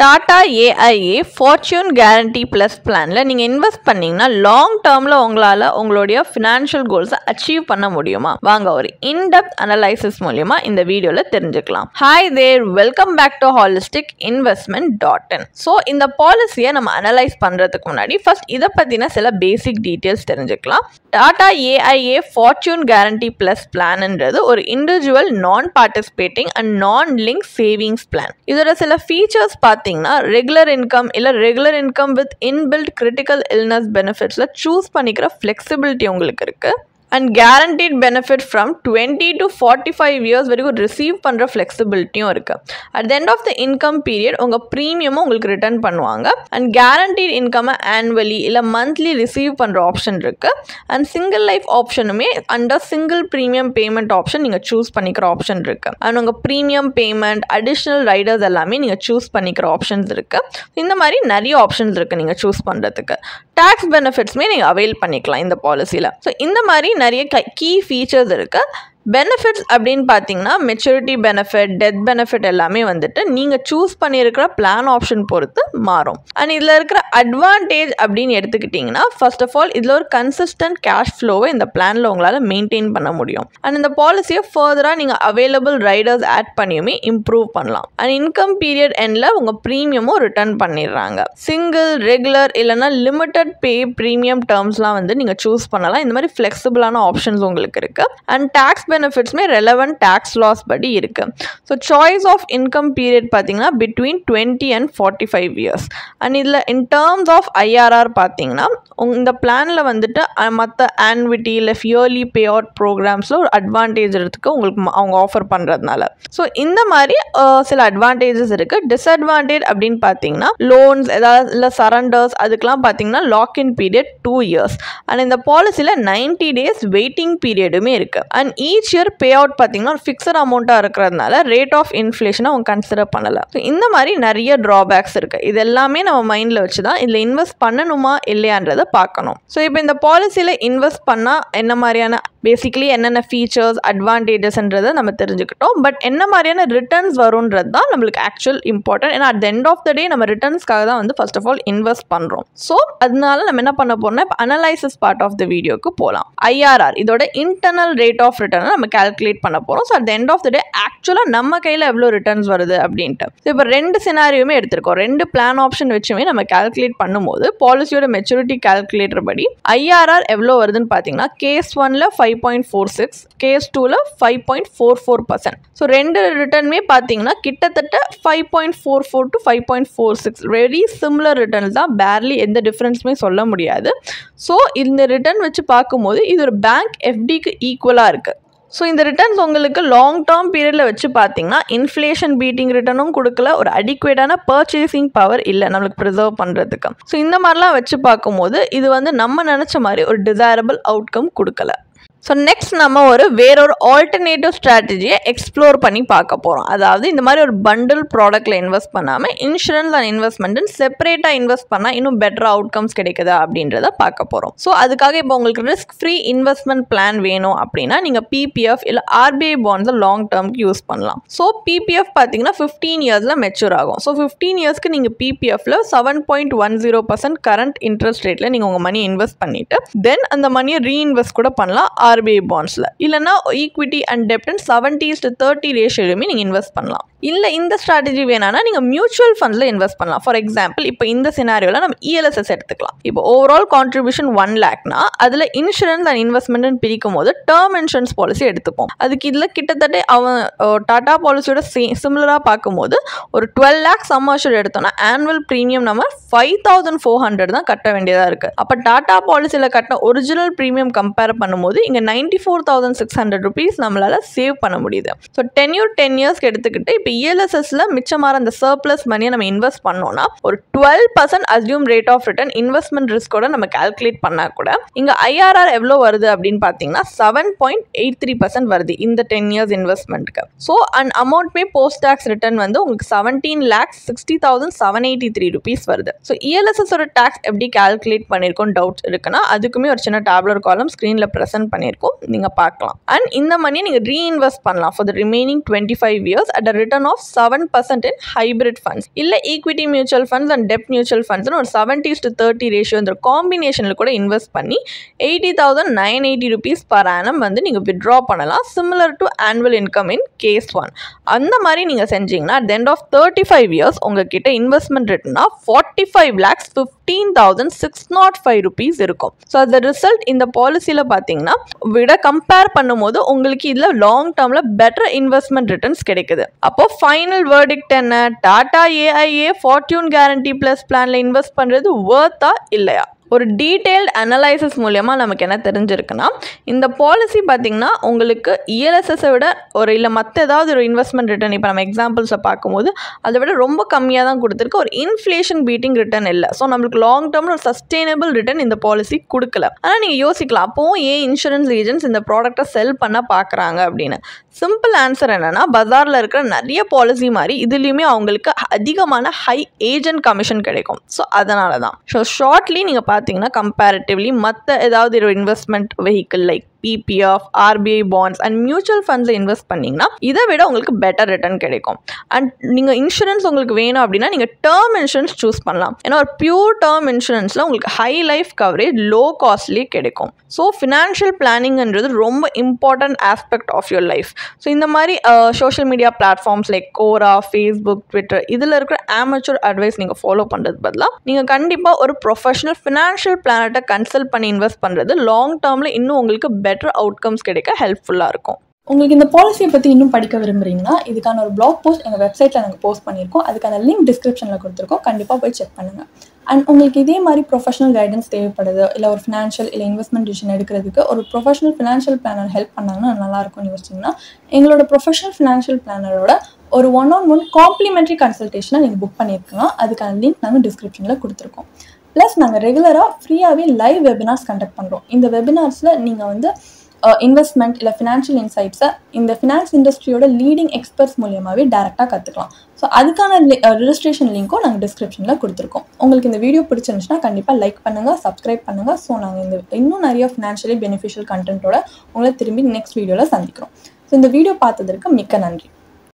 Tata AIA Fortune Guarantee plus பிளானில் நீங்கள் invest பண்ணிங்கன்னா லாங் டேர்மில் உங்களால் உங்களுடைய ஃபினான்ஷியல் கோல்ஸை அச்சீவ் பண்ண முடியுமா? வாங்க ஒரு இன்டெப்த் அனலைசிஸ் மூலிமா இந்த வீடியோவில் தெரிஞ்சுக்கலாம். Hi there, welcome back to holistic investment. So இந்த பாலிசியை நம்ம அனலைஸ் பண்ணுறதுக்கு முன்னாடி ஃபர்ஸ்ட் இதை பற்றின சில பேசிக் டீட்டெயில்ஸ் தெரிஞ்சுக்கலாம். Tata AIA Fortune Guarantee Plus பிளான்ன்றது ஒரு individual non participating and non link savings plan. இதோட சில ஃபீச்சர்ஸ் பார்த்தீங்கன்னா ரெகுலர் இன்கம் இல்லை regular income with inbuilt critical illness பெனிஃபிட்ஸில் சூஸ் பண்ணிக்கிற ஃப்ளெக்சிபிலிட்டி உங்களுக்கு இருக்குது. And guaranteed benefit from 20 to 45 years வரைக்கும் ரிசீவ் பண்ணுற ஃப்ளெக்சிபிலிட்டியும் இருக்குது. At the end of the income period உங்கள் ப்ரீமியமும் உங்களுக்கு ரிட்டர்ன் பண்ணுவாங்க. அண்ட் கேரண்டீட் இன்கம்மை ஆனுவலி இல்லை மந்த்லி ரிசீவ் பண்ணுற ஆப்ஷன் இருக்குது. அண்ட் சிங்கிள் லைஃப் ஆப்ஷனுமே under single premium payment option நீங்கள் சூஸ் பண்ணிக்கிற ஆப்ஷன் இருக்குது. அண்ட் உங்கள் ப்ரீமியம் பேமெண்ட் அடிஷ்னல் ரைடர்ஸ் எல்லாமே நீங்கள் சூஸ் பண்ணிக்கிற ஆப்ஷன்ஸ் இருக்குது. இந்த மாதிரி நிறைய ஆப்ஷன்ஸ் இருக்குது நீங்கள் சூஸ் பண்ணுறதுக்கு. டேக்ஸ் பெனிஃபிட்ஸுமே நீங்கள் அவைல் பண்ணிக்கலாம் இந்த பாலிசியில். ஸோ இந்த மாதிரி நிறைய கீ ஃபீச்சர்ஸ் இருக்குது. பெனிஃபிட்ஸ் அப்படின்னு பார்த்தீங்கன்னா மெச்சூரிட்டி பெனிஃபிட், டெத் பெனிஃபிட் எல்லாமே வந்துட்டு நீங்கள் சூஸ் பண்ணியிருக்கிற பிளான் ஆப்ஷன் பொறுத்து மாறும். அண்ட் இதில் இருக்கிற அட்வான்டேஜ் அப்படின்னு எடுத்துக்கிட்டிங்கன்னா ஃபர்ஸ்ட் ஆஃப் ஆல் இதில் ஒரு கன்சிஸ்டன்ட் கேஷ் ஃப்ளோவை இந்த பிளானில் உங்களால் மெயின்டைன் பண்ண முடியும். அண்ட் இந்த பாலிசியை ஃபர்தராக நீங்கள் அவைலபிள் ரைடர்ஸ் ஆட் பண்ணியுமே இம்ப்ரூவ் பண்ணலாம். அண்ட் இன்கம் பீரியட் எண்டில் உங்கள் ப்ரீமியமும் ரிட்டர்ன் பண்ணிடுறாங்க. சிங்கிள், ரெகுலர் இல்லைனா லிமிட்டட் பே ப்ரீமியம் டேர்ம்ஸ்லாம் வந்து நீங்கள் சூஸ் பண்ணலாம். இந்த மாதிரி ஃப்ளெக்சிபிளான ஆப்ஷன்ஸ் உங்களுக்கு இருக்குது. அண்ட் டேக்ஸ் பெனிஃபிட்ஸ்மே ரெலவெண்ட் டேக்ஸ் லாஸ் படி இருக்கு. So choice of income period பார்த்தீங்கன்னா பிட்வீன் 20 and 45 இயர்ஸ். அண்ட் இதில் இன் டேர்ம்ஸ் ஆஃப் ஐஆர்ஆர் பார்த்தீங்கன்னா இந்த பிளானில் வந்துட்டு மற்ற ஆன்விட்டி இல்லை இயர்லி பே அவுட் ப்ரோக்ராம்ஸில் ஒரு அட்வான்டேஜ் இருக்குது உங்களுக்கு அவங்க ஆஃபர் பண்ணுறதுனால. ஸோ இந்த மாதிரி சில அட்வான்டேஜஸ் இருக்குது. டிஸ்அட்வான்டேஜ் அப்படின்னு பார்த்தீங்கன்னா லோன்ஸ் ஏதாவது இல்லை சரண்டர்ஸ் அதுக்கெலாம் பார்த்தீங்கன்னா லாக்இன் பீரியட் 2 இயர்ஸ். அண்ட் இந்த பாலிசியில் 90 days வெயிட்டிங் பீரியடுமே இருக்குது. And each year pay out பார்த்தீங்கன்னா ஒரு ஃபிக்ஸட் அமௌண்ட்டாக இருக்கிறதுனால ரேட் ஆஃப் இன்ஃப்ளேஷனை அவங்க கன்சிடர் பண்ணலை. ஸோ இந்த மாதிரி நிறைய ட்ராபேக்ஸ் இருக்குது. இது எல்லாமே நம்ம மைண்டில் வச்சு தான் இதில் இன்வெஸ்ட் பண்ணணுமா இல்லையான்றதை பார்க்கணும். ஸோ இப்போ இந்த பாலிசியில் இன்வெஸ்ட் பண்ணால் என்ன மாதிரியான பேசிக்கலி என்னென்ன ஃபீச்சர்ஸ் அட்வான்டேஜஸ்ன்றதை நம்ம தெரிஞ்சுக்கிட்டோம். பட் என்ன மாதிரியான ரிட்டர்ன்ஸ் வரும்ன்றது தான் நம்மளுக்கு ஆக்சுவல் இம்பார்ட்டன்ட். ஏன்னா at the end of the day நம்ம ரிட்டர்ன்ஸ்க்காக தான் வந்து ஃபர்ஸ்ட் ஆஃப் ஆல் இன்வெஸ்ட் பண்ணுறோம். ஸோ அதனால நம்ம என்ன பண்ண போறோம்னா இப்போ அனலைசிஸ் பார்ட் ஆஃப் த வீடியோக்கு போகலாம். ஐஆர்ஆர் இதோட இன்டர்னல் ரேட் ஆஃப் ரிட்டர்னை நம்ம கால்குலேட் பண்ண போகிறோம். So at the end of the day ஆக்சுவலாக நம்ம கையில் எவ்வளோ ரிட்டர்ன்ஸ் வருது அப்படின்ட்டு. ஸோ இப்போ 2 சினாரியுமே எடுத்திருக்கோம். 2 பிளான் ஆப்ஷன் வச்சுமே நம்ம கால்குலேட் பண்ணும்போது பாலிசியோட மெச்சூரிட்டி கால்குலேட்டர் படி ஐஆர்ஆர் எவ்வளோ வருதுன்னு பார்த்தீங்கன்னா கேஸ் 1ல் 5.46, கேஸ் 2ல் 5.44%. ஸோ 2 ரிட்டர்னுமே பார்த்தீங்கன்னா கிட்டத்தட்ட 5.44 to 5.46 வெரி சிமிலர் ரிட்டர்ன்ஸ் தான். பேர்லி எந்த டிஃப்ரென்ஸுமே சொல்ல முடியாது. ஸோ இந்த ரிட்டர்ன் வச்சு பார்க்கும்போது இது ஒரு பேங்க் எஃப்டிக்கு ஈக்குவலாக இருக்குது. ஸோ இந்த ரிட்டர்ன்ஸ் உங்களுக்கு லாங் டேர்ம் பீரியடில் வச்சு பார்த்தீங்கன்னா இன்ஃப்ளேஷன் பீட்டிங் ரிட்டர்னும் கொடுக்கல, ஒரு அடிக்குவேட்டான பர்ச்சேசிங் பவர் இல்லை நம்மளுக்கு ப்ரிசர்வ் பண்ணுறதுக்கு. ஸோ இந்த மாதிரிலாம் வச்சு பார்க்கும்போது இது வந்து நம்ம நினச்ச மாதிரி ஒரு டிசைரபிள் அவுட்கம் கொடுக்கல. ஸோ நெக்ஸ்ட் நம்ம வேறொரு ஆல்டர்னேட்டிவ் ஸ்ட்ராட்டஜியை எக்ஸ்ப்ளோர் பண்ணி பார்க்க போகிறோம். அதாவது இந்த மாதிரி ஒரு பண்டில் ப்ராடக்ட்டில் இன்வெஸ்ட் பண்ணாமல் இன்சூரன்ஸ் அண்ட் இன்வெஸ்ட்மெண்ட்டுன்னு செப்பரேட்டாக இன்வெஸ்ட் பண்ணால் இன்னும் பெட்டர் அவுட்கம்ஸ் கிடைக்குதா அப்படின்றத பார்க்க போகிறோம். ஸோ அதுக்காக இப்போ உங்களுக்கு ரிஸ்க் ஃப்ரீ இன்வெஸ்ட்மெண்ட் பிளான் வேணும் அப்படின்னா நீங்கள் பிபிஎஃப் இல்லை ஆர்பிஐ பாண்ட்ஸை லாங் டேர்ம்க்கு யூஸ் பண்ணலாம். ஸோ பிபிஎஃப் பார்த்தீங்கன்னா 15 இயர்ஸில் மெச்சூர் ஆகும். ஸோ 15 இயர்ஸ்க்கு நீங்கள் பிபிஎஃப்ல 7.10% கரண்ட் இன்ட்ரெஸ்ட் ரேட்டில் நீங்கள் உங்கள் மணியை இன்வெஸ்ட் பண்ணிவிட்டு தென் அந்த மணியை ரீஇன்வெஸ்ட் கூட பண்ணலாம் ஆர்பிஐ பாண்ட்ஸில். இல்லைனா ஈக்விட்டி அண்ட் டெப்ட் 70:30 ரேஷியோலுமே நீங்கள் இன்வெஸ்ட் பண்ணலாம். இல்லை இந்த ஸ்ட்ராட்டஜி வேணான்னா நீங்கள் மியூச்சுவல் ஃபண்ட்ஸில் இன்வெஸ்ட் பண்ணலாம். ஃபார் எக்ஸாம்பிள் இப்போ இந்த சினாரியோவில் நம்ம இஎல்எஸ்எஸ் எடுத்துக்கலாம். இப்போ ஓவரால் கான்ட்ரிபியூஷன் 1 lakhனா அதில் இன்சூரன்ஸ் அண்ட் இன்வெஸ்ட்மெண்ட்னு பிரிக்கும் போது டேர்ம் இன்சூரன்ஸ் பாலிசி எடுத்துப்போம். அதுக்கு இதில் கிட்டத்தட்ட அவன் டாடா பாலிசியோட சிமிலராக பார்க்கும்போது ஒரு 12 lakh சம் அஷ்யூர்ட் எடுத்தோம்னா ஆனுவல் ப்ரீமியம் நம்ம 5,400 தான் கட்ட வேண்டியதாக இருக்குது. அப்போ டாடா பாலிசியில் கட்டின ஒரிஜினல் ப்ரீமியம் கம்பேர் பண்ணும்போது இங்கே 94,600 rupees நம்மளால் சேவ் பண்ண முடியுது. ஸோ 10 இயர்ஸ்க்கு எடுத்துக்கிட்டு இப்போ இஎல்எஸ்எஸ்ல மிச்சமாற அந்த சர்ப்ளஸ் மணியை நம்ம இன்வெஸ்ட் பண்ணோம்னா ஒரு 12% assume rate of return investment ரிஸ்கோட நம்ம கால்குலேட் பண்ணால் கூட இங்கே ஐஆர்ஆர் எவ்வளோ வருது அப்படின்னு பார்த்தீங்கன்னா 7.83% வருது இந்த 10 இயர்ஸ் இன்வெஸ்ட்மெண்ட்டுக்கு. ஸோ அண்ட் அமௌண்ட்மே போஸ்ட் டேக்ஸ் ரிட்டர்ன் வந்து உங்களுக்கு 17,60,783 rupees வருது. ஸோ இஎல்எஸ்எஸோட டேக்ஸ் எப்படி கால்குலேட் பண்ணியிருக்கோம் டவுட்ஸ் இருக்குன்னா அதுக்குமே ஒரு சின்ன டேப்லர் காலம் ஸ்க்ரீனில் ப்ரெசென்ட் பண்ணியிருக்கோம், நீங்கள் பார்க்கலாம். அண்ட் இந்த மணியை நீங்கள் ரீஇன்வெஸ்ட் பண்ணலாம் for the remaining 25 years at a return return of 7% in hybrid funds. இல்ல equity mutual funds and debt mutual funds ஒரு 70:30 ratio இந்த காம்பினேஷன்ல கூட இன்வெஸ்ட் பண்ணி 80,980 rupees per annum வந்து நீங்க withdraw பண்ணலாம். Similar to annual income in case 1. அந்த மாதிரி நீங்க செஞ்சீங்கன்னா at the end of 35 years உங்ககிட்ட இன்வெஸ்ட்மெண்ட் ரிட்டர்னா 45,15,605 rupees இருக்கும். ஸோ அந்த ரிசல்ட் இந்த பாலிசியில் பார்த்தீங்கன்னா விட கம்பேர் பண்ணும்போது உங்களுக்கு இதில் லாங் டேர்மில் பெட்டர் இன்வெஸ்ட்மெண்ட் ரிட்டர்ன்ஸ் கிடைக்குது. அப்போ ஃபைனல் வேர்டிக்ட் என்ன? Tata AIA Fortune Guarantee plus பிளானில் இன்வெஸ்ட் பண்ணுறது வர்த்தா இல்லையா? ஒரு டீட்டெயில்டு அனலைசிஸ் மூலயமா நமக்கு என்ன தெரிஞ்சிருக்குன்னா இந்த பாலிசி பார்த்திங்கன்னா உங்களுக்கு இஎல்எஸ்எஸை விட ஒரு இல்லை மற்ற ஏதாவது ஒரு இன்வெஸ்ட்மெண்ட் ரிட்டர்ன் இப்போ நம்ம எக்ஸாம்பிள்ஸை பார்க்கும்போது அதை விட ரொம்ப கம்மியாக தான் கொடுத்துருக்கு. ஒரு இன்ஃப்ளேஷன் பீட்டிங் ரிட்டர்ன் இல்லை. ஸோ நம்மளுக்கு லாங் டேர்மில் ஒரு சஸ்டெயினபிள் ரிட்டர்ன் இந்த பாலிசி கொடுக்கல. ஆனால் நீங்கள் யோசிக்கலாம் அப்போவும் ஏன் இன்சூரன்ஸ் ஏஜென்ட்ஸ் இந்த ப்ராடக்டை செல் பண்ண பார்க்குறாங்க அப்படின்னு. சிம்பிள் ஆன்சர் என்னென்னா பஜாரில் இருக்கிற நிறைய பாலிசி மாதிரி இதுலேயுமே அவங்களுக்கு அதிகமான ஹை ஏஜென்ட் கமிஷன் கிடைக்கும். ஸோ அதனால தான். ஸோ ஷார்ட்லி நீங்கள் பார்த்தீங்கன்னா கம்பேரிட்டிவ்லி மற்ற ஏதாவது ஒரு investment vehicle like PPF, RBI bonds and mutual ஃபண்ட்ஸில் இன்வெஸ்ட் பண்ணிங்கன்னா இதை விட உங்களுக்கு பெட்டர் ரிட்டர்ன் கிடைக்கும். அண்ட் நீங்கள் இன்சூரன்ஸ் உங்களுக்கு வேணும் அப்படின்னா நீங்கள் டேர்ம் இன்சூரன்ஸ் சூஸ் பண்ணலாம். ஏன்னா ஒரு பியூர் டேர்ம் இன்சூரன்ஸில் உங்களுக்கு ஹை லைஃப் கவரேஜ் லோ காஸ்ட்லேயே கிடைக்கும். ஸோ ஃபினான்ஷியல் பிளானிங்ன்றது ரொம்ப important aspect of your life. So இந்த மாதிரி social media platforms like Quora, Facebook, Twitter இதில் இருக்கிற ஆமச்சூர் அட்வைஸ் நீங்கள் ஃபாலோ பண்ணுறது பதிலாக நீங்கள் கண்டிப்பாக ஒரு ப்ரொஃபஷனல் ஃபினான்ஷியல் பிளானட்டை கன்சல்ட் பண்ணி இன்வெஸ்ட் பண்ணுறது லாங் டேர்மில் இன்னும் உங்களுக்கு பெட்டர் அவுட்கம்ஸ் கிடைக்க ஹெல்ப்ஃபுல்லாக இருக்கும். உங்களுக்கு இந்த பாலிசியை பற்றி இன்னும் படிக்க விரும்புகிறீங்கன்னா இதுக்கான ஒரு பிளாக் போஸ்ட் எங்கள் வெப்சைட்டில் நாங்கள் போஸ்ட் பண்ணியிருக்கோம். அதுக்கான லிங்க் டிஸ்கிரிப்ஷனில் கொடுத்துருக்கோம். கண்டிப்பாக போய் செக் பண்ணுங்கள். அண்ட் உங்களுக்கு இதே மாதிரி ப்ரொஃபஷனல் கைடன்ஸ் தேவைப்படுது இல்லை ஒரு ஃபினான்ஷியல் இல்லை இன்வெஸ்ட்மெண்ட் டிசிஷன் எடுக்கிறதுக்கு ஒரு ப்ரொஃபஷனல் ஃபினான்ஷியல் பிளானர் ஹெல்ப் பண்ணாங்கன்னா நல்லாயிருக்கும்னு யோசிச்சிங்கன்னா எங்களோட ப்ரொஃபஷனல் ஃபினான்ஷியல் பிளானரோட ஒரு 1-on-1 காம்ப்ளிமெண்ட்ரி கன்சல்டேஷனை நீங்கள் புக் பண்ணியிருக்கலாம். அதுக்கான லிங்க் நாங்கள் டிஸ்கிரிப்ஷனில் கொடுத்துருக்கோம். ப்ளஸ் நாங்கள் ரெகுலராக ஃப்ரீயாகவே லைவ் வெபினார்ஸ் கண்டக்ட் பண்ணுறோம். இந்த வெபினார்ஸில் நீங்கள் வந்து இன்வெஸ்ட்மெண்ட் இல்லை ஃபினான்ஷியல் இன்சைட்ஸை இந்த ஃபினான்ஸ் இண்டஸ்ட்ரியோட லீடிங் எக்ஸ்பர்ட்ஸ் மூலியமாகவே டேரெக்டாக கற்றுக்கலாம். ஸோ அதுக்கான ரெஜிஸ்ட்ரேஷன் லிங்க்கும் நாங்கள் டிஸ்கிரிப்ஷனில் கொடுத்துருக்கோம். உங்களுக்கு இந்த வீடியோ பிடிச்சிருந்துச்சுன்னா கண்டிப்பாக லைக் பண்ணுங்கள், சப்ஸ்கிரைப் பண்ணுங்கள். ஸோ நாங்கள் இன்னும் நிறைய ஃபினான்ஷியலி பெனிஃபிஷியல் கண்டென்ட்டோட உங்களை திரும்பி நெக்ஸ்ட் வீடியோவில் சந்திக்கிறோம். ஸோ இந்த வீடியோ பார்த்ததற்கு மிக்க நன்றி.